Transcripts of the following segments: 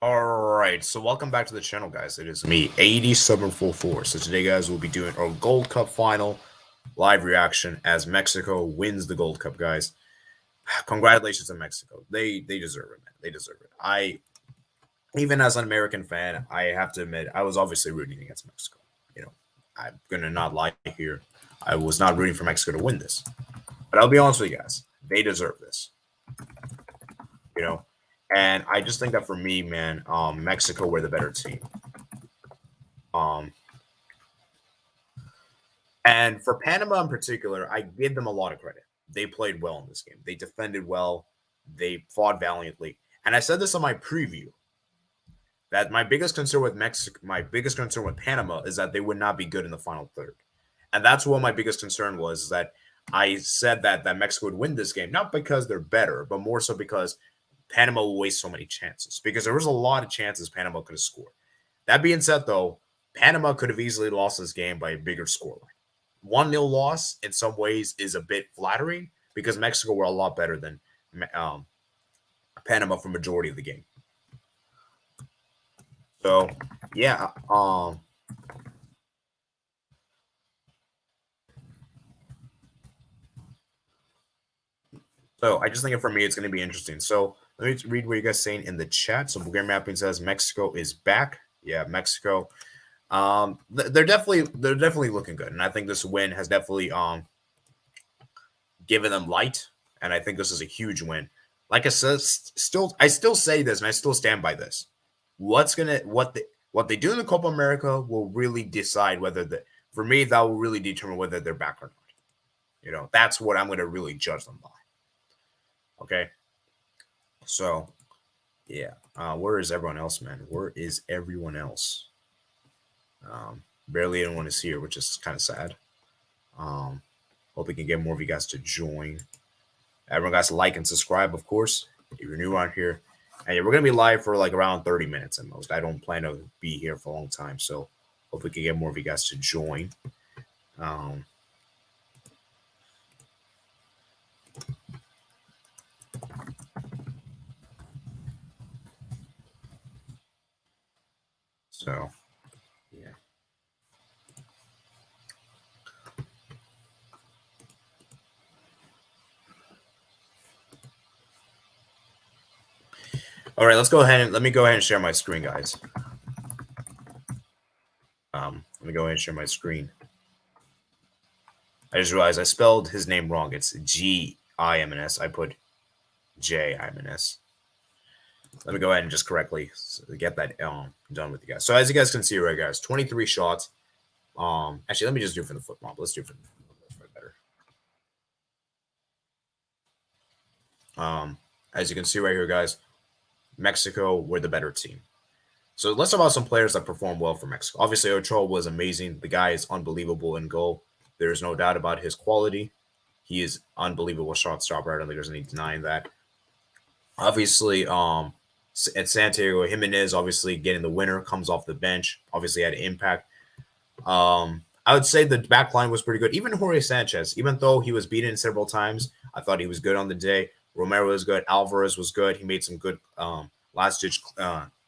Alright, so welcome back to the channel, guys. It is me, 8744. So today, guys, we'll be doing our Gold Cup final live reaction as Mexico wins the Gold Cup, guys. Congratulations to Mexico. They deserve it, man. They deserve it. Even as an American fan, I have to admit, I was obviously rooting against Mexico. You know, I'm gonna not lie here. I was not rooting for Mexico to win this. But I'll be honest with you guys, they deserve this. You know, and I just think that for me, man, Mexico were the better team. Um, and for Panama in particular, I give them a lot of credit. They played well in this game. They defended well. They fought valiantly. And I said this on my preview that my biggest concern with Panama is that they would not be good in the final third. And that's what my biggest concern was, is that I said that Mexico would win this game, not because they're better, but more so because Panama will waste so many chances, because there was a lot of chances Panama could have scored. That being said, though, Panama could have easily lost this game by a bigger scoreline. 1-0 loss in some ways is a bit flattering because Mexico were a lot better than Panama for majority of the game. So, yeah. So I just think for me, it's going to be interesting. So let me read what you guys saying in the chat. So Bulgarian Mapping says Mexico is back. Yeah, Mexico. They're definitely looking good, and I think this win has definitely given them light. And I think this is a huge win. Like I said, I still say this, and I still stand by this. What they do in the Copa America will really decide whether for me, that will really determine whether they're back or not. You know, that's what I'm going to really judge them by. Okay. So, yeah. Where is everyone else, man? Where is everyone else? Barely anyone is here, which is kind of sad. Hope we can get more of you guys to join. Everyone guys to like and subscribe, of course, if you're new around here. And yeah, we're going to be live for like around 30 minutes at most. I don't plan to be here for a long time. So hope we can get more of you guys to join. So, yeah. All right, let me go ahead and share my screen, guys. Let me go ahead and share my screen. I just realized I spelled his name wrong. It's Gimenez. I put Gimenez. Let me go ahead and just correctly get that done with you guys. So as you guys can see right, guys, 23 shots. Actually, let me just do it for the football. Let's do it for better. As you can see right here, guys, Mexico were the better team. So let's talk about some players that performed well for Mexico. Obviously, Ochoa was amazing. The guy is unbelievable in goal. There is no doubt about his quality. He is unbelievable shot stopper. I don't think there's any denying that. Obviously, at Santiago, Gimenez obviously getting the winner, comes off the bench, obviously had an impact. I would say the back line was pretty good. Even Jorge Sanchez, even though he was beaten several times, I thought he was good on the day. Romero was good. Alvarez was good. He made some good last-ditch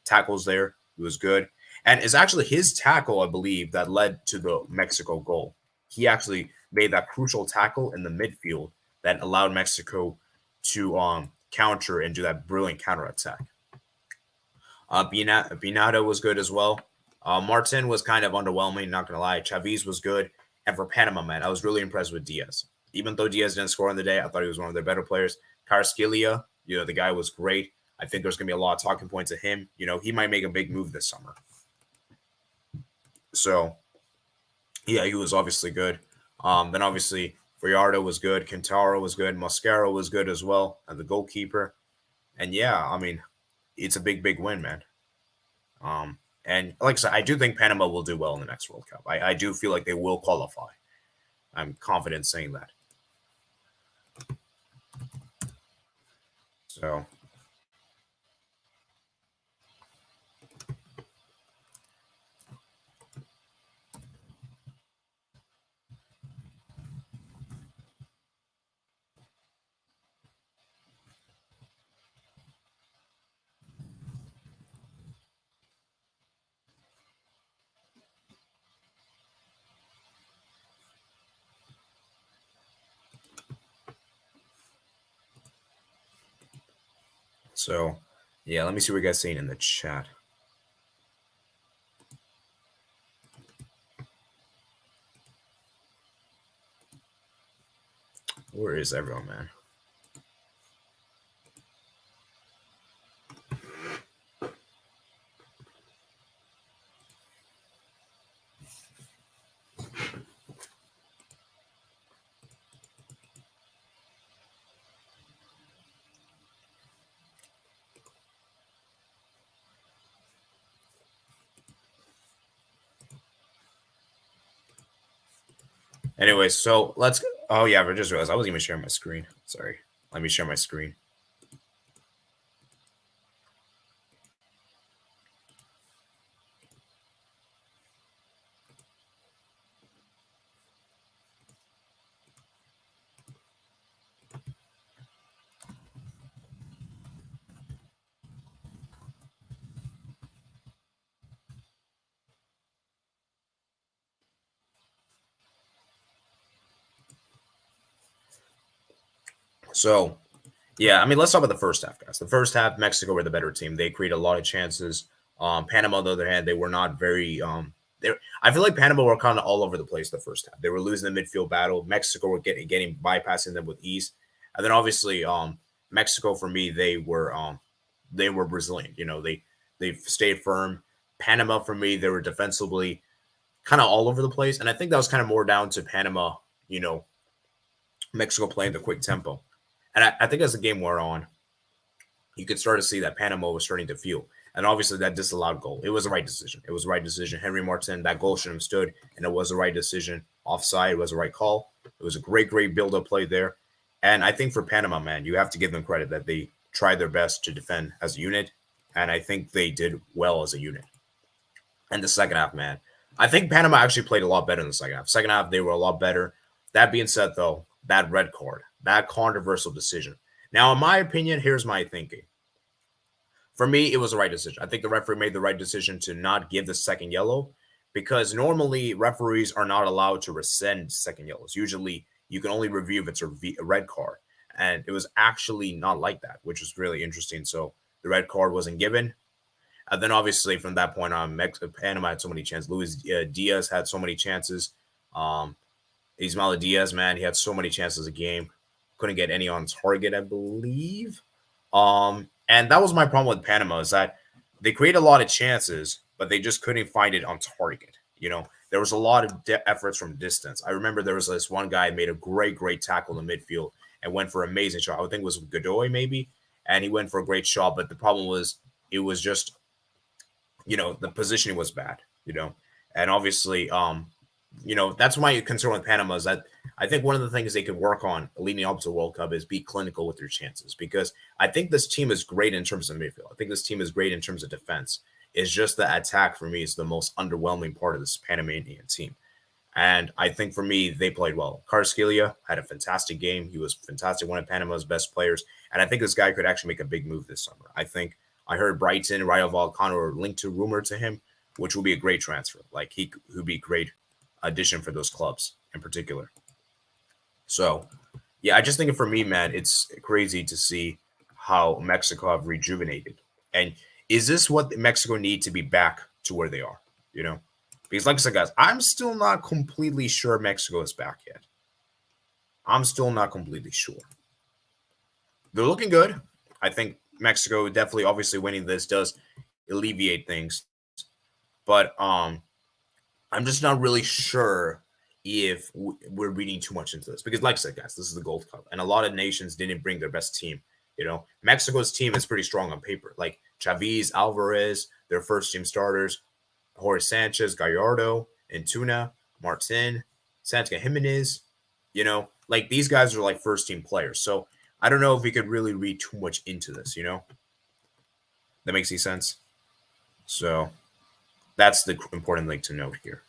tackles there. He was good. And it's actually his tackle, I believe, that led to the Mexico goal. He actually made that crucial tackle in the midfield that allowed Mexico to counter and do that brilliant counterattack. Binada was good as well. Martin was kind of underwhelming, not going to lie. Chavez was good. And for Panama, man, I was really impressed with Diaz. Even though Diaz didn't score on the day, I thought he was one of their better players. Carrasquilla, the guy was great. I think there's going to be a lot of talking points of him. He might make a big move this summer. So, yeah, he was obviously good. Then obviously Friardo was good. Quintaro was good. Mosquera was good as well, and the goalkeeper. And yeah, I mean, it's a big win, man. And like I said, I do think Panama will do well in the next World Cup. I do feel like they will qualify. I'm confident saying that. So, So, yeah, let me see what you guys saying in the chat. Where is everyone, man? Anyway, so let's. Oh yeah, I just realized I wasn't even sharing my screen. Sorry. Let me share my screen. So, yeah, I mean, let's talk about the first half, guys. The first half, Mexico were the better team. They created a lot of chances. Panama, on the other hand, they were not very. I feel like Panama were kind of all over the place the first half. They were losing the midfield battle. Mexico were getting bypassing them with ease, and then obviously, Mexico for me, they were resilient. You know, they stayed firm. Panama for me, they were defensively kind of all over the place, and I think that was kind of more down to Panama. You know, Mexico playing the quick tempo. And I think as the game wore on, you could start to see that Panama was starting to feel. And obviously that disallowed goal. It was the right decision. It was the right decision. Henry Martin, that goal shouldn't have stood, and it was the right decision. Offside was the right call. It was a great build-up play there. And I think for Panama, man, you have to give them credit that they tried their best to defend as a unit. And I think they did well as a unit. And the second half, man, I think Panama actually played a lot better in the second half. Second half, they were a lot better. That being said, though, that red card, that controversial decision. Now, in my opinion, here's my thinking. For me, it was the right decision. I think the referee made the right decision to not give the second yellow, because normally referees are not allowed to rescind second yellows. Usually, you can only review if it's a red card. And it was actually not like that, which was really interesting. So the red card wasn't given. And then obviously from that point on, Panama had so many chances. Luis Diaz had so many chances. Ismael Diaz, man, he had so many chances a game. Couldn't get any on target, I believe. And that was my problem with Panama, is that they created a lot of chances, but they just couldn't find it on target. You know, there was a lot of efforts from distance. I remember there was this one guy made a great tackle in the midfield and went for an amazing shot. I think it was Godoy maybe, and he went for a great shot. But the problem was it was just, you know, the positioning was bad, you know, and obviously, you know, that's my concern with Panama, is that I think one of the things they could work on leading up to the World Cup is be clinical with their chances, because I think this team is great in terms of midfield. I think this team is great in terms of defense. It's just the attack for me is the most underwhelming part of this Panamanian team. And I think for me, they played well. Carrasquilla had a fantastic game. He was fantastic, one of Panama's best players. And I think this guy could actually make a big move this summer. I heard Brighton, Rayo Vallecano are linked to rumor to him, which will be a great transfer. Like, he would be a great addition for those clubs in particular. So, yeah, I just think for me, man, it's crazy to see how Mexico have rejuvenated. And is this what Mexico need to be back to where they are? You know, because like I said, guys, I'm still not completely sure Mexico is back yet. I'm still not completely sure. They're looking good. I think Mexico definitely, obviously, winning this does alleviate things, but I'm just not really sure if we're reading too much into this, because, like I said, guys, this is the Gold Cup, and a lot of nations didn't bring their best team. You know, Mexico's team is pretty strong on paper, like Chavez, Alvarez, their first team starters, Jorge Sanchez, Gallardo, Antuna, Martin, Santa Gimenez. You know, like, these guys are like first team players. So I don't know if we could really read too much into this, you know? That makes any sense? So that's the important thing to note here.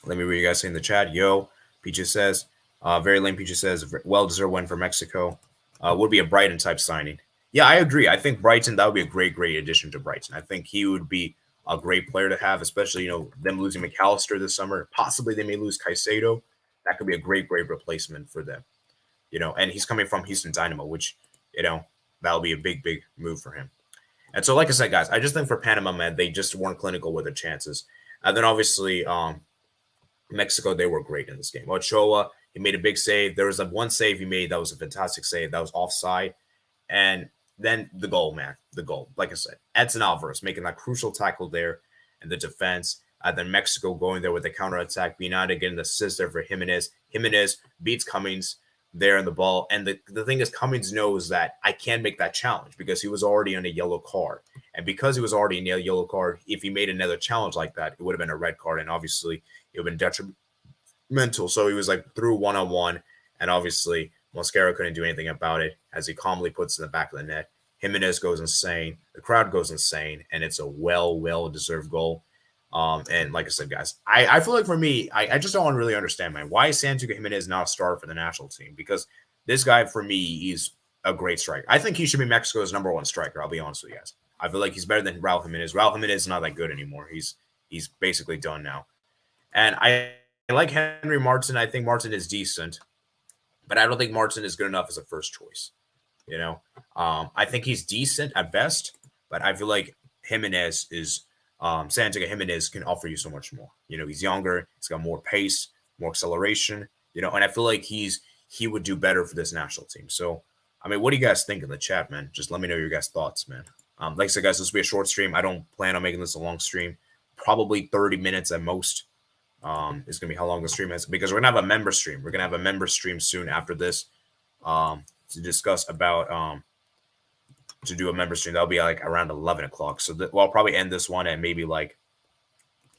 Let me read you guys say in the chat. Yo, Peaches says, very lame Peaches says, well-deserved win for Mexico. Would be a Brighton type signing. Yeah, I agree. I think Brighton, that would be a great addition to Brighton. I think he would be a great player to have, especially, you know, them losing McAllister this summer. Possibly they may lose Caicedo. that could be a great replacement for them. And he's coming from Houston Dynamo, which, that'll be a big move for him. And so, like I said, guys, I just think for Panama, man, they just weren't clinical with their chances. And then obviously, Mexico, they were great in this game. Ochoa, he made a big save. There was one save he made that was a fantastic save. That was offside. And then the goal, man, the goal. Like I said, Edson Alvarez making that crucial tackle there in the defense. Then Mexico going there with the counterattack. Binada getting the assist there for Gimenez. Gimenez beats Cummings there in the ball. And the thing is, Cummings knows that I can't make that challenge because he was already on a yellow card. And because he was already in a yellow card, if he made another challenge like that, it would have been a red card. And obviously, it would have been detrimental. So he was like through one-on-one. And obviously, Mosquera couldn't do anything about it as he calmly puts it in the back of the net. Gimenez goes insane. The crowd goes insane. And it's a well-deserved goal. And like I said, guys, I feel like for me, I just don't really understand, man. Why is Santiago Gimenez not a starter for the national team? Because this guy, for me, is a great striker. I think he should be Mexico's #1 striker. I'll be honest with you guys. I feel like he's better than Raul Gimenez. Raul Gimenez is not that good anymore. He's basically done now. And I like Henry Martin. I think Martin is decent, but I don't think Martin is good enough as a first choice. I think he's decent at best, but I feel like Gimenez is Santiago Gimenez can offer you so much more. He's younger, he's got more pace, more acceleration, and I feel like he would do better for this national team. So, I mean, what do you guys think in the chat, man? Just let me know your guys' thoughts, man. Like I said, guys, this will be a short stream. I don't plan on making this a long stream. Probably 30 minutes at most. Is going to be how long the stream is, because we're going to have a member stream. We're going to have a member stream soon after this to discuss about to do a member stream. That'll be like around 11 o'clock. So I'll probably end this one at maybe like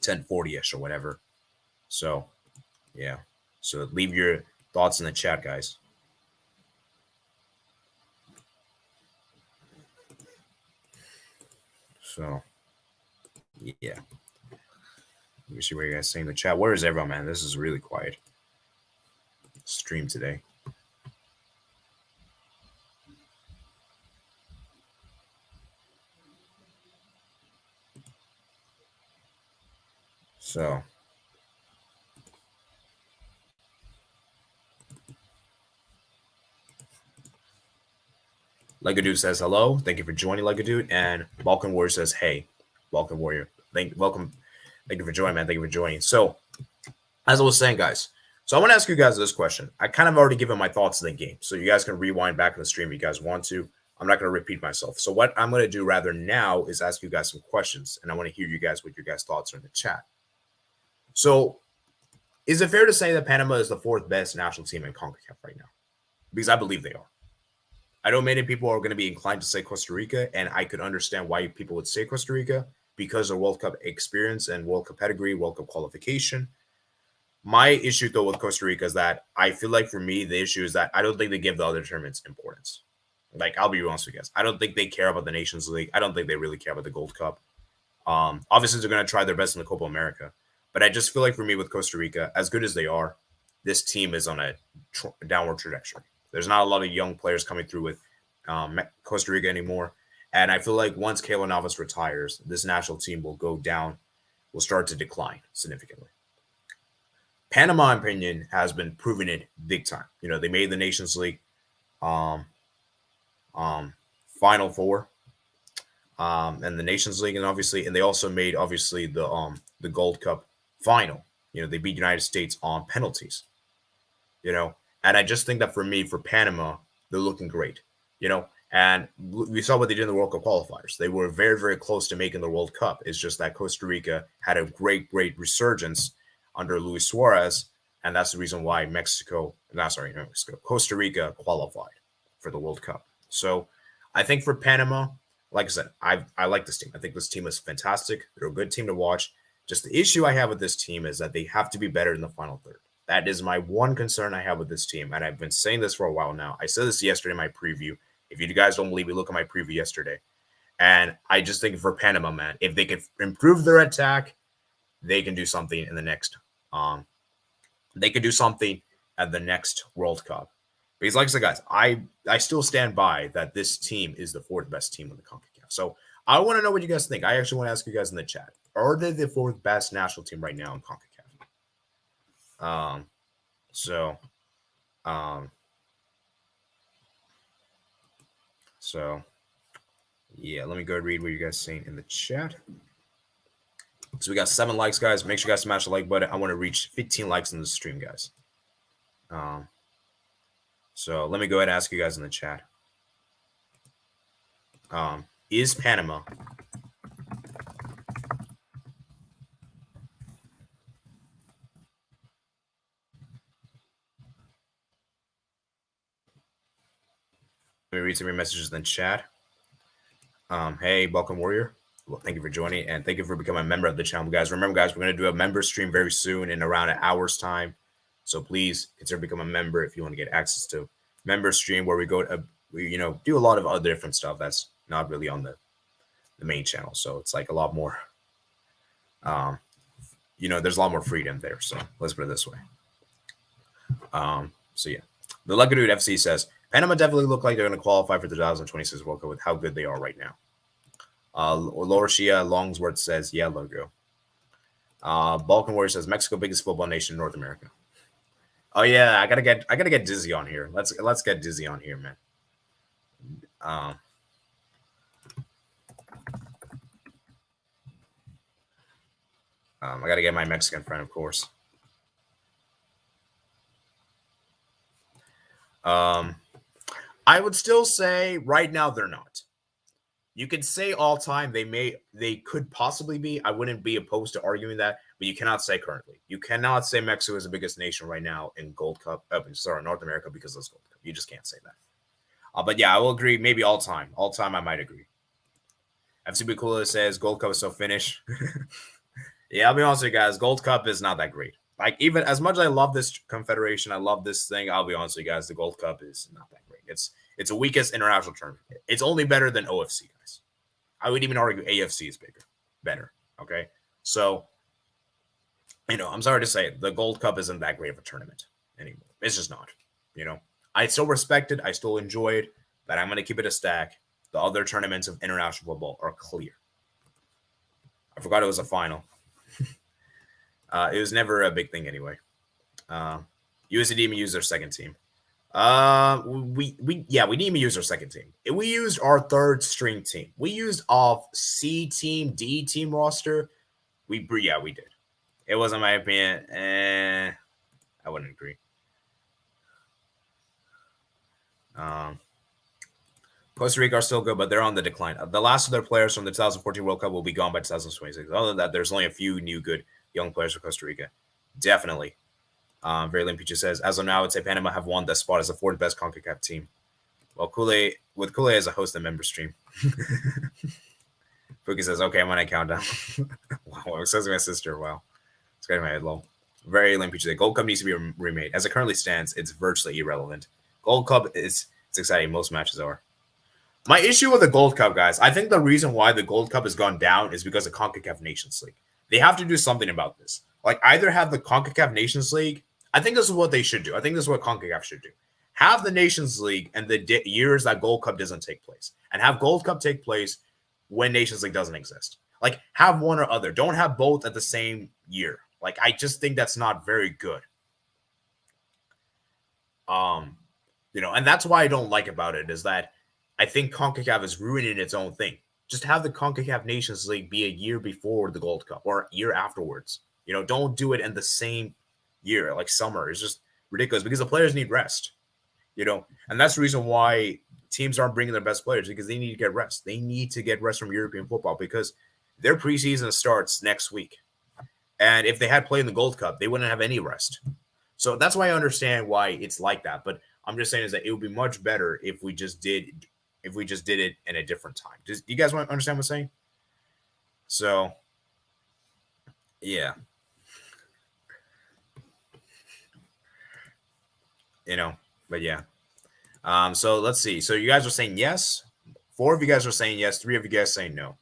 10:40ish or whatever. So, yeah. So leave your thoughts in the chat, guys. So, yeah. Let me see what you guys say in the chat. Where is everyone, man? This is really quiet stream today. So, Legadude says hello. Thank you for joining, Legadude. And Balkan Warrior says, hey. Balkan Warrior. Thank you for joining, man. Thank you for joining. So, as I was saying, guys, so I want to ask you guys this question. I kind of already given my thoughts in the game, so you guys can rewind back in the stream if you guys want to. I'm not going to repeat myself. So what I'm going to do rather now is ask you guys some questions, and I want to hear you guys what your guys' thoughts are in the chat. So, is it fair to say that Panama is the 4th best national team in CONCACAF right now? Because I believe they are. I know many people are going to be inclined to say Costa Rica, and I could understand why people would say Costa Rica because of World Cup experience and World Cup pedigree, World Cup qualification. My issue, though, with Costa Rica is that I feel like for me, the issue is that I don't think they give the other tournaments importance. Like, I'll be honest with you guys. I don't think they care about the Nations League. I don't think they really care about the Gold Cup. Obviously, they're going to try their best in the Copa America. But I just feel like for me with Costa Rica, as good as they are, this team is on a downward trajectory. There's not a lot of young players coming through with Costa Rica anymore. And I feel like once Keylor Navas retires, this national team will go down, will start to decline significantly. Panama, in my opinion, has been proving it big time. They made the Nations League Final Four and the Nations League, and they also made the Gold Cup final. They beat United States on penalties. And I just think that for Panama, they're looking great. And we saw what they did in the World Cup qualifiers. They were very, very close to making the World Cup. It's just that Costa Rica had a great resurgence under Luis Suarez, and that's the reason why Costa Rica qualified for the World Cup. So I think for Panama, like I said, I like this team. I think this team is fantastic. They're a good team to watch. Just the issue I have with this team is that they have to be better in the final third. That is my one concern I have with this team, and I've been saying this for a while now. I said this yesterday in my preview. If you guys don't believe me, look at my preview yesterday. And I just think for Panama, man, if they can improve their attack, they can do something in the next they could do something at the next World Cup. Because like I said, guys, I still stand by that this team is the 4th best team in the CONCACAF. So I want to know what you guys think. I actually want to ask you guys in the chat. Are they the 4th best national team right now in CONCACAF? So, so yeah, let me go read what you guys saying in the chat. So we got 7 likes, guys. Make sure you guys smash the like button. I want to reach 15 likes in the stream, guys. So let me go ahead and ask you guys in the chat. Is Panama let me read some of your messages in the chat. Hey, welcome, Warrior. Well, thank you for joining, and thank you for becoming a member of the channel, guys. Remember, guys, we're going to do a member stream very soon in around an hour's time. So please consider becoming a member if you want to get access to member stream where we go to, do a lot of other different stuff that's not really on the main channel. So it's like a lot more, there's a lot more freedom there. So let's put it this way. So yeah, the Lucky Dude FC says Panama definitely look like they're going to qualify for the 2026 World Cup with how good they are right now. Laura Shia Longsworth says, yeah, logo. Balkan Warrior says Mexico biggest football nation in North America. Oh yeah, I gotta get Dizzy on here. Let's get Dizzy on here, man. I gotta get my Mexican friend, of course. I would still say right now they're not. You could say all time they could possibly be. I wouldn't be opposed to arguing that, but you cannot say currently. You cannot say Mexico is the biggest nation right now in Gold Cup. North America because of this Gold Cup. You just can't say that. But yeah, I will agree. Maybe all time. All time, I might agree. FC Barcelona says Gold Cup is so finished. Yeah, I'll be honest with you guys. Gold Cup is not that great. Like, even as much as I love this confederation, I love this thing. I'll be honest with you guys. The Gold Cup is not that great. It's the weakest international tournament. It's only better than OFC, guys. I would even argue AFC is better. Okay, so I'm sorry to say the Gold Cup isn't that great of a tournament anymore. It's just not. I still respect it. I still enjoy it, but I'm going to keep it a stack. The other tournaments of international football are clear. I forgot it was a final. It was never a big thing anyway. USD didn't use their second team. We didn't even use our second team. We used our third string team. We used off C team, D team roster. We did. It wasn't my opinion. I wouldn't agree. Costa Rica are still good, but they're on the decline. The last of their players from the 2014 World Cup will be gone by 2026. Other than that, there's only a few new good young players for Costa Rica. Definitely. Very Lim Peaches says, as of now, I would say Panama have won that spot as the fourth best CONCACAF team. Well, Kool-Aid as a host and member stream. Fuki says, okay, I'm on a countdown. Wow, it says my sister. Wow. It's getting my head low. Very Lim Peaches says, Gold Cup needs to be remade. As it currently stands, it's virtually irrelevant. Gold Cup it's exciting. Most matches are. My issue with the Gold Cup, guys, I think the reason why the Gold Cup has gone down is because of CONCACAF Nations League. They have to do something about this. Like, either have the CONCACAF Nations League. I think this is what they should do. I think this is what CONCACAF should do. Have the Nations League and the years that Gold Cup doesn't take place. And have Gold Cup take place when Nations League doesn't exist. Like, have one or other. Don't have both at the same year. Like, I just think that's not very good. And that's why I don't like about it is that I think CONCACAF is ruining its own thing. Just have the CONCACAF Nations League be a year before the Gold Cup or a year afterwards. Don't do it in the same year, like summer. It's just ridiculous because the players need rest, and that's the reason why teams aren't bringing their best players because they need to get rest. They need to get rest from European football because their preseason starts next week. And if they had played in the Gold Cup, they wouldn't have any rest. So that's why I understand why it's like that. But I'm just saying is that it would be much better if we just did it in a different time. Do you guys want to understand what I'm saying? So, yeah. But yeah. So let's see. So you guys are saying yes. 4 of you guys are saying yes. 3 of you guys saying no.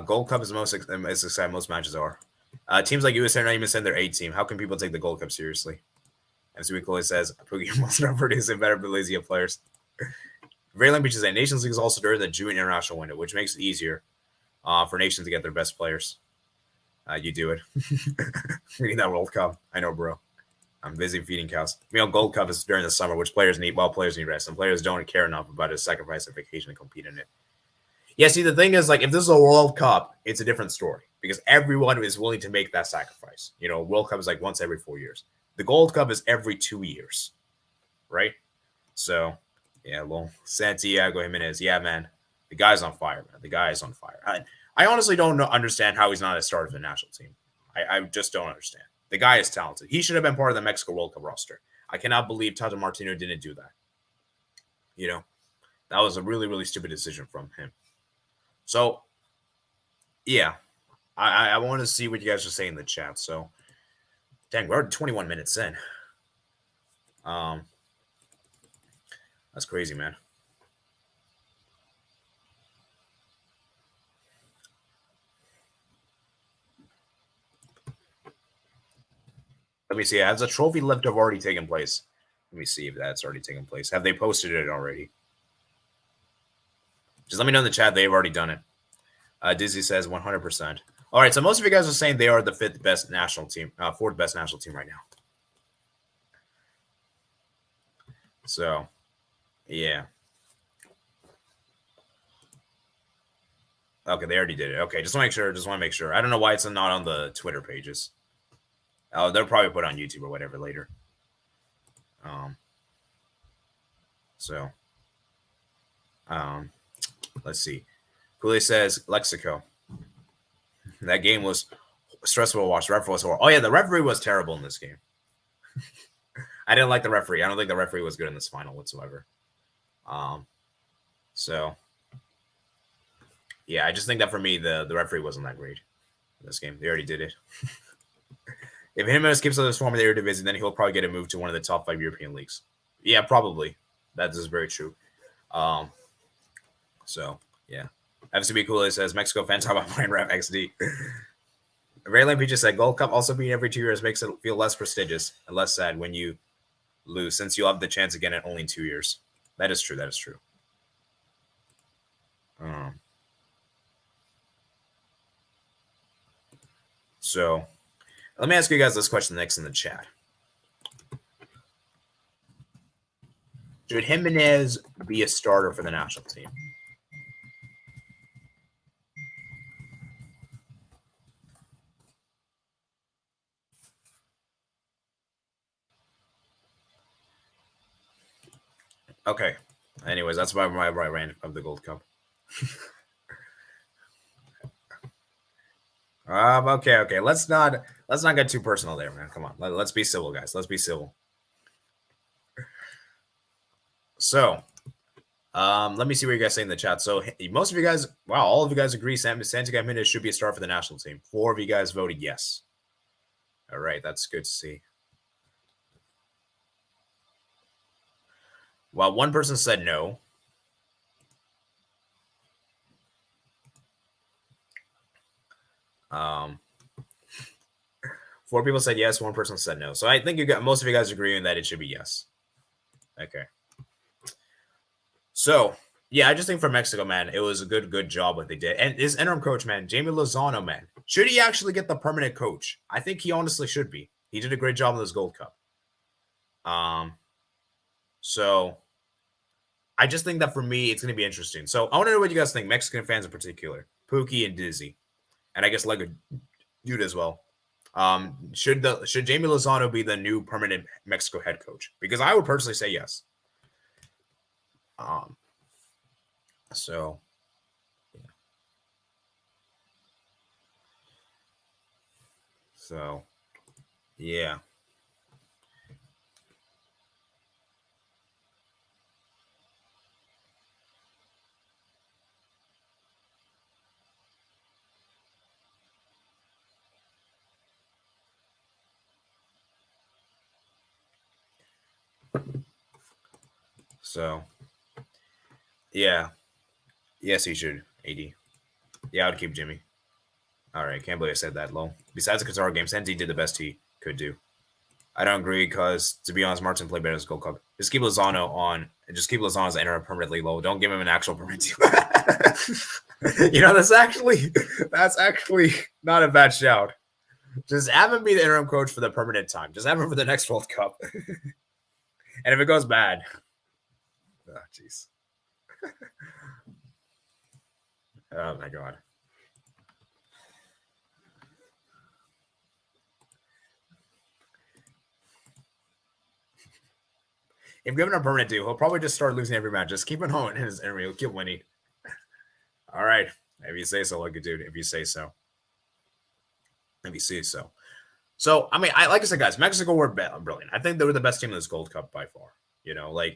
Gold Cup is the most exciting most matches are. Teams like USA are not even send their A team. How can people take the Gold Cup seriously? And Sweet Chloe says, Pookie must not producing better Belize players. Raylan Beach is saying Nations League is also during the June international window, which makes it easier for nations to get their best players. You do it. We need that World Cup. I know, bro. I'm busy feeding cows. Gold Cup is during the summer, which players need. Well, players need rest, and players don't care enough about his sacrifice of vacation to compete in it. Yeah, see, the thing is, like, if this is a World Cup, it's a different story because everyone is willing to make that sacrifice. World Cup is like once every 4 years. The Gold Cup is every 2 years, right? So, yeah, well, Santiago Gimenez, yeah, man, the guy's on fire, man. The guy is on fire. I honestly don't understand how he's not a starter for the national team. I just don't understand. The guy is talented. He should have been part of the Mexico World Cup roster. I cannot believe Tata Martino didn't do that. That was a really, really stupid decision from him. So, yeah, I want to see what you guys are saying in the chat. So, dang, we're already 21 minutes in. That's crazy, man. Let me see. Has the trophy lift have already taken place? Let me see if that's already taken place. Have they posted it already? Just let me know in the chat. They've already done it. Dizzy says 100%. All right. So most of you guys are saying they are the fourth best national team right now. So, yeah. Okay, they already did it. Okay, just want to make sure. I don't know why it's not on the Twitter pages. Oh, they'll probably put it on YouTube or whatever later. Let's see. Cooley says Lexico. That game was stressful to watch. The referee was horrible. Oh yeah, the referee was terrible in this game. I didn't like the referee. I don't think the referee was good in this final whatsoever. So yeah, I just think that for me, the referee wasn't that great in this game. They already did it. If Gimenez keeps on this form in the Eredivisie, then he'll probably get a move to one of the top 5 European leagues. Yeah, probably. That is very true. So, yeah. FCB Cooley says, Mexico fans talk about Minecraft XD. Raylan P just said, Gold Cup also being every 2 years makes it feel less prestigious and less sad when you lose, since you'll have the chance again in only 2 years. That is true. That is true. So, let me ask you guys this question next in the chat. Should Gimenez be a starter for the national team? Okay. Anyways, that's my rant of the Gold Cup. Okay. Let's not get too personal there, man. Come on. Let's be civil, guys. Let's be civil. So, let me see what you guys say in the chat. So, most of you guys, wow, all of you guys agree Santiago Gimenez should be a star for the national team. 4 of you guys voted yes. All right, that's good to see. Well, one person said no. Four people said yes. One person said no. So I think most of you guys agreeing that it should be yes. Okay. So yeah, I just think for Mexico, man, it was a good job what they did. And his interim coach, man, Jamie Lozano, man, should he actually get the permanent coach? I think he honestly should be. He did a great job in this Gold Cup. So I just think that for me, it's going to be interesting. So I want to know what you guys think, Mexican fans in particular, Pookie and Dizzy, and I guess like a dude as well. Should Jamie Lozano be the new permanent Mexico head coach? Because I would personally say yes. So yeah. So yeah. So yeah. Yes, he should. AD. Yeah, I would keep Jimmy. All right. Can't believe I said that low. Besides the Qatar game, Santi did the best he could do. I don't agree because, to be honest, Martin played better as Gold Cup. Just keep Lozano on. And just keep Lozano as interim permanently low. Don't give him an actual permanent. That's actually not a bad shout. Just have him be the interim coach for the permanent time. Just have him for the next World Cup. And if it goes bad, oh jeez. Oh my god. If given a permanent deal, he'll probably just start losing every match. Just keep it on in his enemy. He'll keep winning. All right. If you say so, lucky dude. If you say so. If you say so. So, I mean, like I said, guys, Mexico were brilliant. I think they were the best team in this Gold Cup by far.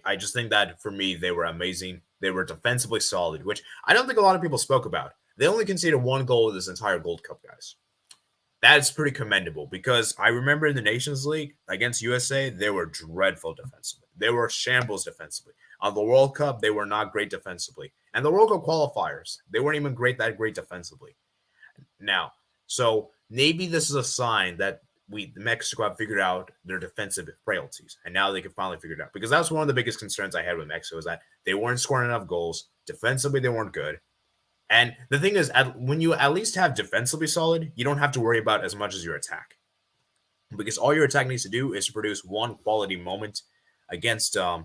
I just think that for me, they were amazing. They were defensively solid, which I don't think a lot of people spoke about. They only conceded 1 goal this entire Gold Cup, guys. That's pretty commendable because I remember in the Nations League against USA, they were dreadful defensively. They were shambles defensively. On the World Cup, they were not great defensively. And the World Cup qualifiers, they weren't even that great defensively. Now, so maybe this is a sign that Mexico have figured out their defensive frailties, and now they can finally figure it out. Because that was one of the biggest concerns I had with Mexico is that they weren't scoring enough goals. Defensively, they weren't good. And the thing is, when you at least have defensively solid, you don't have to worry about as much as your attack. Because all your attack needs to do is produce one quality moment against Legado,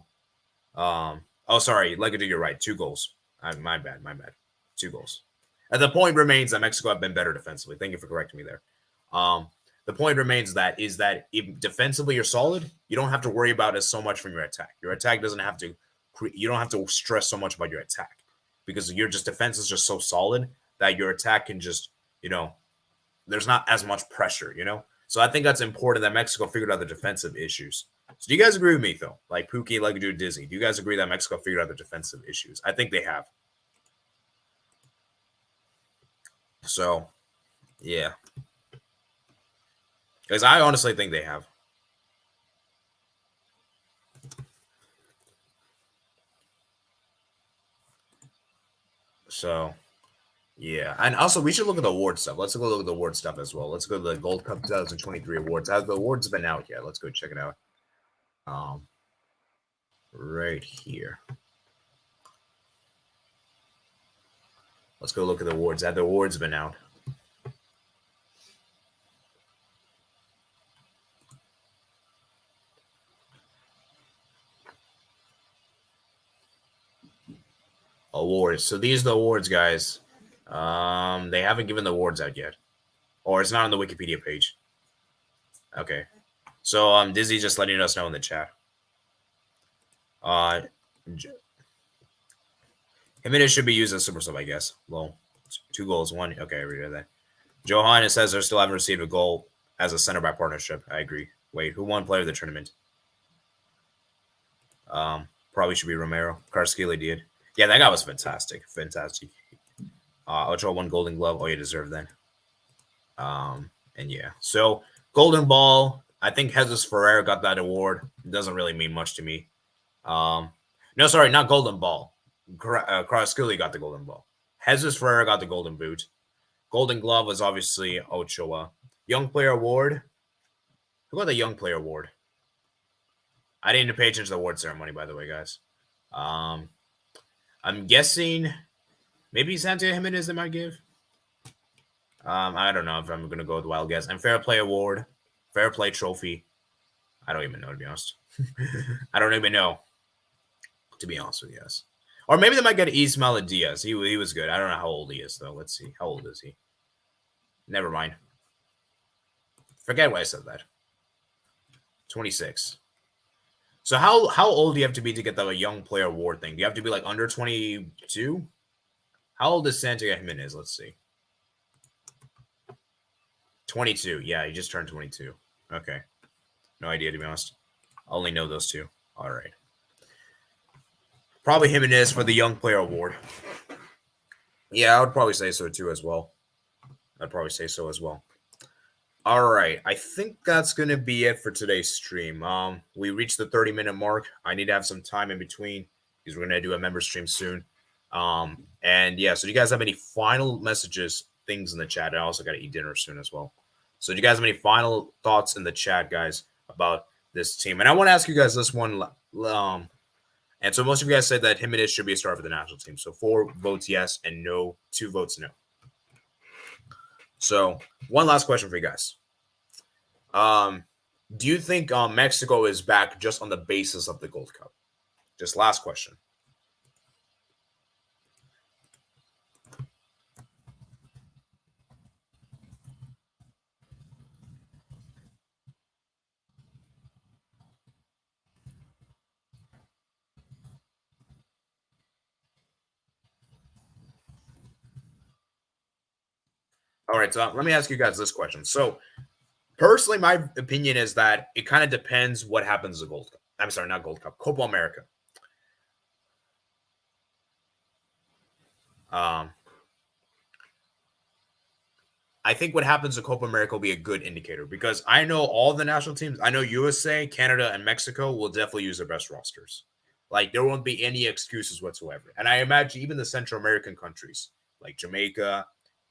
you're right, 2 goals. My bad. 2 goals. And the point remains that Mexico have been better defensively. Thank you for correcting me there. The point remains that if defensively you're solid, you don't have to worry about it so much from your attack. Your attack doesn't have to you don't have to stress so much about your attack because your defense is just so solid that your attack can just, there's not as much pressure, So I think that's important that Mexico figured out the defensive issues. So do you guys agree with me though? Like Pookie, Legado, Dizzy, do you guys agree that Mexico figured out the defensive issues? I think they have. So, yeah. Because I honestly think they have. So, yeah. And also, we should look at the award stuff. Let's go look at the award stuff as well. Let's go to the Gold Cup 2023 awards. Have the awards been out yet? Let's go check it out. Right here. Let's go look at the awards. Have the awards been out? Awards. So these are the awards, guys. They haven't given the awards out yet, or it's not on the Wikipedia page. Okay. So Dizzy's just letting us know in the chat. Gimenez should be used as super sub, I guess. Well, 2 goals, 1. Okay, I read that. Johan, it says they still haven't received a goal as a center back partnership. I agree. Wait, who won player of the tournament? Probably should be Romero. Karskili did. Yeah, that guy was fantastic. Fantastic. Ochoa won Golden Glove. Oh, you deserve that. And yeah. So, Golden Ball. I think Jesus Ferreira got that award. It doesn't really mean much to me. No, sorry, not Golden Ball. Karskili got the Golden Ball. Jesus Ferreira got the Golden Boot. Golden Glove was obviously Ochoa. Young Player Award. Who got the Young Player Award? I didn't pay attention to the award ceremony, by the way, guys. I'm guessing maybe Santiago Gimenez they might give. I don't know if I'm going to go with wild guess. And Fair Play Award, Fair Play Trophy. I don't even know, to be honest. I don't even know, to be honest with you guys. Or maybe they might get Ismael Diaz. He was good. I don't know how old he is, though. Let's see. How old is he? Never mind. Forget why I said that. 26. So how old do you have to be to get the Young Player Award thing? Do you have to be like under 22? How old is Santiago Gimenez? Let's see. 22. Yeah, he just turned 22. Okay. No idea, to be honest. I only know those 2. All right. Probably Gimenez for the Young Player Award. Yeah, I would probably say so too as well. I'd probably say so as well. All right. I think that's going to be it for today's stream. We reached the 30-minute mark. I need to have some time in between because we're going to do a member stream soon. And yeah, so do you guys have any final messages, things in the chat? I also got to eat dinner soon as well. So do you guys have any final thoughts in the chat, guys, about this team? And I want to ask you guys this one. And so most of you guys said that Gimenez should be a starter for the national team. So 4 votes yes and no, 2 votes no. So one last question for you guys. Do you think Mexico is back just on the basis of the Gold Cup? Just last question. All right, so let me ask you guys this question. So personally, my opinion is that it kind of depends what happens to Gold Cup. I'm sorry, not Gold Cup, Copa America. I think what happens to Copa America will be a good indicator because I know all the national teams. I know USA, Canada, and Mexico will definitely use their best rosters. Like there won't be any excuses whatsoever. And I imagine even the Central American countries like Jamaica,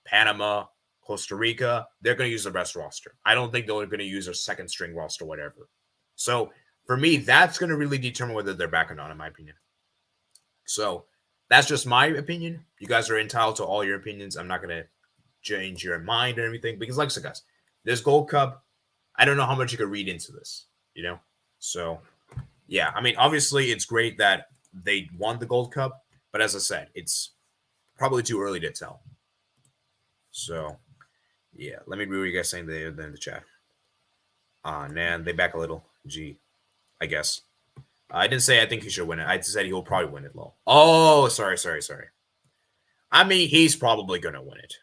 Panama, Costa Rica, they're going to use their best roster. I don't think they're going to use their second string roster, whatever. So for me, that's going to really determine whether they're back or not, in my opinion. So that's just my opinion. You guys are entitled to all your opinions. I'm not going to change your mind or anything because, like I said, guys, this Gold Cup, I don't know how much you could read into this, you know? So, yeah, I mean, obviously, it's great that they won the Gold Cup, but as I said, it's probably too early to tell. So, yeah, let me read what you guys saying there in the chat. Man, they back a little. Gee, I guess. I didn't say I think he should win it. I said he'll probably win it, low. Oh, sorry. I mean, he's probably going to win it.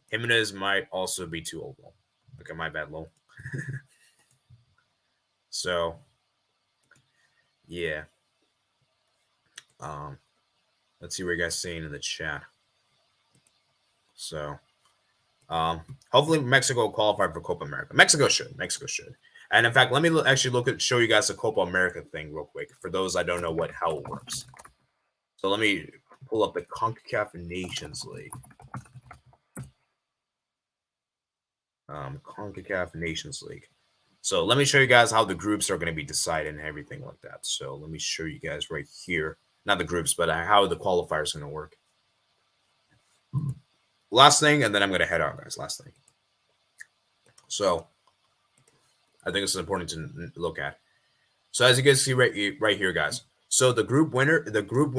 Gimenez might also be too old, low. Okay, my bad, low. So, yeah. Let's see what you guys saying in the chat. So, hopefully Mexico will qualify for Copa America. Mexico should. And in fact, let me actually show you guys the Copa America thing real quick for those I don't know how it works. So let me pull up the CONCACAF Nations League. CONCACAF Nations League. So let me show you guys how the groups are going to be decided and everything like that. So let me show you guys right here. Not the groups, but how the qualifiers are going to work. Last thing, and then I'm going to head out, guys. Last thing. So I think this is important to look at. So as you can see right here, guys. So the group winner, and the group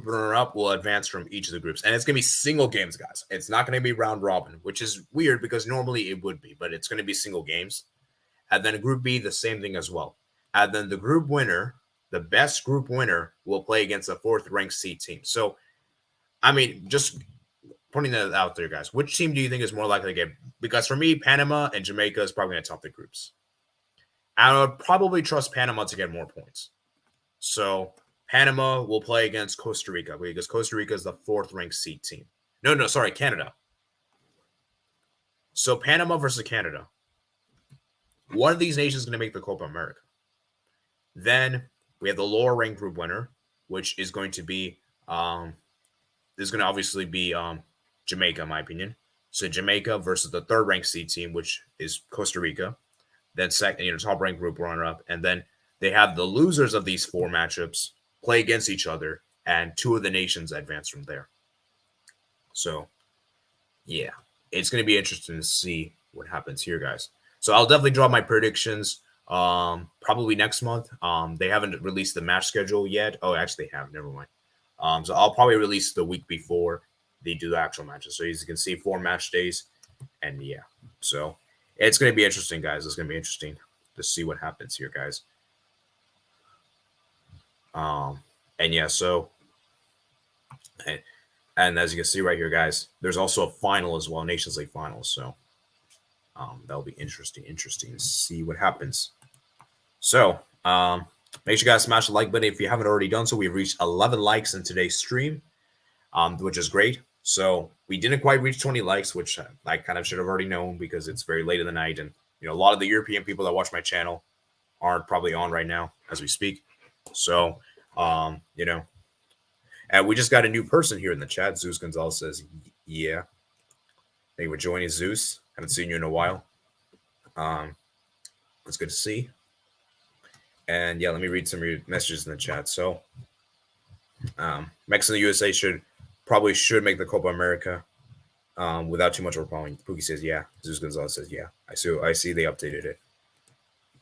runner-up will advance from each of the groups. And it's going to be single games, guys. It's not going to be round robin, which is weird because normally it would be, but it's going to be single games. And then Group B, the same thing as well. And then the group winner, the best group winner, will play against a 4th-ranked seed team. So, I mean, just putting that out there, guys. Which team do you think is more likely to get? Because for me, Panama and Jamaica is probably going to top the groups. I would probably trust Panama to get more points. So Panama will play against Costa Rica because Costa Rica is the 4th-ranked seed team. No, sorry, Canada. So Panama versus Canada. One of these nations is going to make the Copa America. Then we have the lower-ranked group winner, which is going to be obviously be Jamaica, in my opinion. So Jamaica versus the 3rd-ranked seed team, which is Costa Rica. Then second, top-ranked group runner-up, and then they have the losers of these 4 matchups play against each other, and 2 of the nations advance from there. So, yeah, it's going to be interesting to see what happens here, guys. So I'll definitely draw my predictions probably next month. They haven't released the match schedule yet. Oh, actually, they have. Never mind. So I'll probably release the week before they do the actual matches. So as you can see, 4 match days, and yeah, so it's going to be interesting, guys. It's going to be interesting to see what happens here, guys. And yeah, so, and as you can see right here, guys, there's also a final as well, Nations League finals. So, that'll be interesting to see what happens. So, make sure you guys smash the like button if you haven't already done so. We've reached 11 likes in today's stream, which is great. So we didn't quite reach 20 likes, which I kind of should have already known because it's very late in the night. And, a lot of the European people that watch my channel aren't probably on right now as we speak. So, and we just got a new person here in the chat. Zeus Gonzalez says, yeah. Thank you for joining, Zeus. Haven't seen you in a while. It's good to see. And yeah, let me read some of your messages in the chat. So, Mexico and USA should make the Copa America without too much of a problem. Pookie says, yeah. Zeus Gonzalez says, yeah. I see they updated it.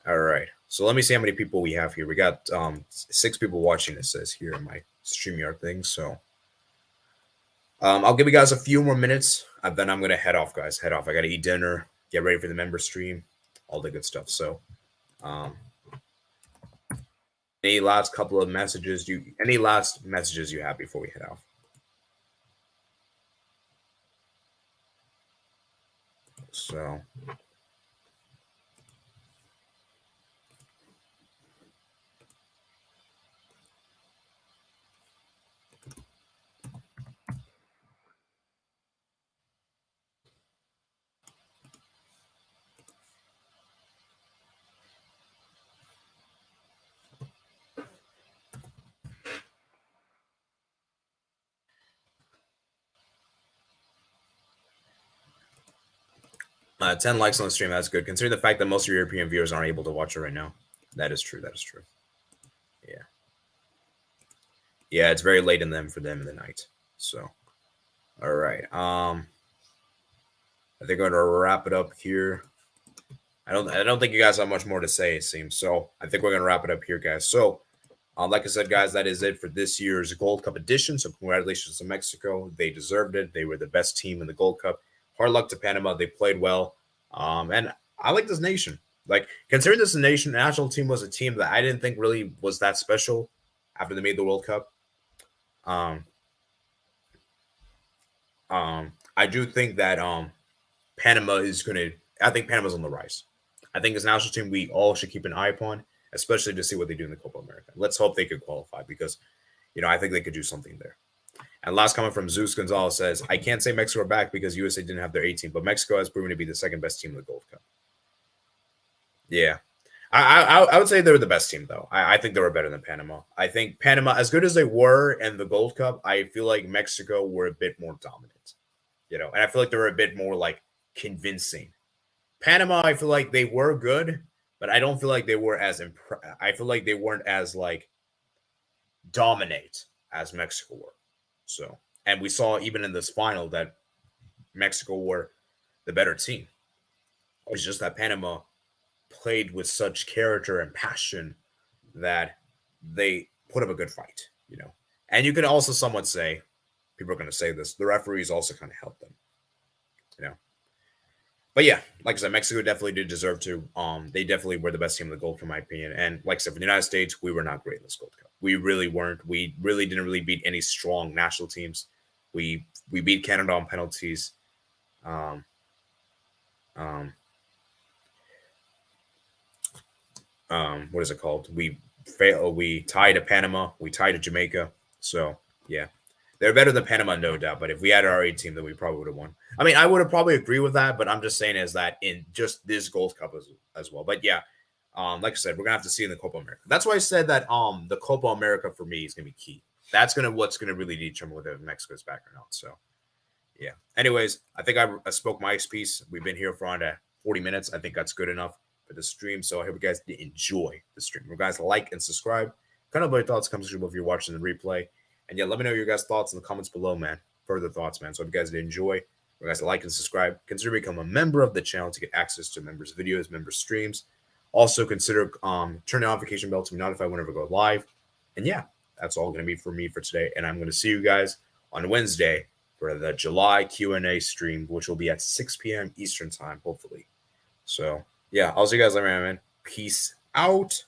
All right. So let me see how many people we have here. We got 6 people watching, it says here in my StreamYard thing. So I'll give you guys a few more minutes. Then I'm going to head off, guys. Head off. I got to eat dinner, get ready for the member stream, all the good stuff. So any last messages you have before we head off? So 10 likes on the stream. That's good. Considering the fact that most of your European viewers aren't able to watch it right now. That is true. That is true. Yeah. Yeah, it's very late for them in the night. So, all right. I think I'm gonna wrap it up here. I don't think you guys have much more to say, it seems. So I think we're gonna wrap it up here, guys. So like I said, guys, that is it for this year's Gold Cup edition. So congratulations to Mexico. They deserved it. They were the best team in the Gold Cup. Hard luck to Panama. They played well. And I like this nation. Like, considering this national team was a team that I didn't think really was that special after they made the World Cup. I do think that Panama is I think Panama's on the rise. I think as a national team, we all should keep an eye upon, especially to see what they do in the Copa America. Let's hope they could qualify because, I think they could do something there. And last comment from Zeus Gonzalez says, I can't say Mexico are back because USA didn't have their 18, but Mexico has proven to be the second best team in the Gold Cup. Yeah. I would say they were the best team, though. I think they were better than Panama. I think Panama, as good as they were in the Gold Cup, I feel like Mexico were a bit more dominant, and I feel like they were a bit more, convincing. Panama, I feel like they were good, but I don't feel like they were as I feel like they weren't as, dominate as Mexico were. So, and we saw even in this final that Mexico were the better team. It's just that Panama played with such character and passion that they put up a good fight, And you could also somewhat say, people are going to say this, the referees also kind of helped them, But yeah, like I said, Mexico definitely did deserve to. They definitely were the best team in the Gold Cup, in my opinion. And like I said, for the United States, we were not great in this Gold Cup. We really weren't. We really didn't beat any strong national teams. We beat Canada on penalties. What is it called? We tied to Panama. We tied to Jamaica. So yeah, they're better than Panama, no doubt. But if we had our A team, then we probably would have won. I mean, I would have probably agree with that, but I'm just saying is that in just this Gold Cup as well. But yeah, like I said, we're gonna have to see in the Copa America. That's why I said that the Copa America for me is gonna be key. That's what's gonna really determine whether Mexico's back or not. So yeah. Anyways, I think I spoke my piece. We've been here for around 40 minutes. I think that's good enough for the stream. So I hope you guys enjoy the stream. You guys like and subscribe. Kind of your thoughts comes if you're watching the replay. And yeah, let me know your guys' thoughts in the comments below, man. Further thoughts, man. So if you guys did enjoy, you guys like and subscribe, consider become a member of the channel to get access to members' videos, members' streams. Also consider turn the notification bell to be notified whenever we go live. And yeah, that's all going to be for me for today. And I'm going to see you guys on Wednesday for the July Q&A stream, which will be at 6 p.m. Eastern time, hopefully. So yeah, I'll see you guys later, man. Peace out.